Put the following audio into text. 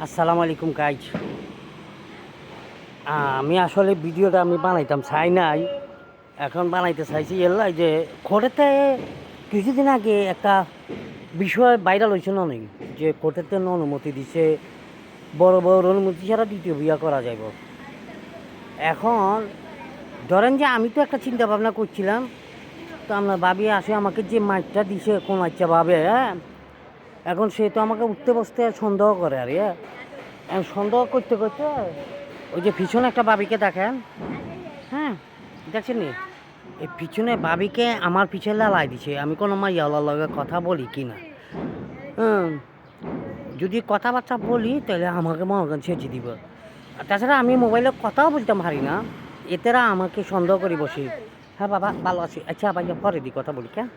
আসসালামু আলাইকুম গাইজ। আমি আসলে ভিডিওটা বানাইতাম চাই নাই, এখন বানাইতে চাইছি। এলাই যে কোর্টেতে কিছুদিন আগে একটা বিষয় ভাইরাল হয়েছে না, নেই যে কোর্টেতে অনুমতি দিছে বড় বড় অনুমতি ছাড়া দ্বিতীয় বিয়া করা যাব। এখন ধরেন যে আমি তো একটা চিন্তা ভাবনা করছিলাম, তো আপনার ভাবি আসে আমাকে যে মাইকটা দিছে কোন আচ্ছা ভাবে, হ্যাঁ এখন সে তো আমাকে উঠতে বসতে সন্দেহ করে। আর সন্দেহ করতে করতে ওই যে পিছনে একটা ভাবিকে দেখেন, হ্যাঁ দেখছেন নি, এই পিছনে ভাবিকে আমার পিছনে লাই দিছে আমি কোনো মাইয়াওয়ালার লগে কথা বলি কি না। যদি কথাবার্তা বলি তাহলে আমাকে মনে করেন ছেঁচে দিব। আর তাছাড়া আমি মোবাইলে কথাও বলতে পারি না, এতেরা আমাকে সন্দেহ করি বসি। হ্যাঁ বাবা ভালো আছি, আচ্ছা ভাইয়া পরে দি কথা বলি কেন।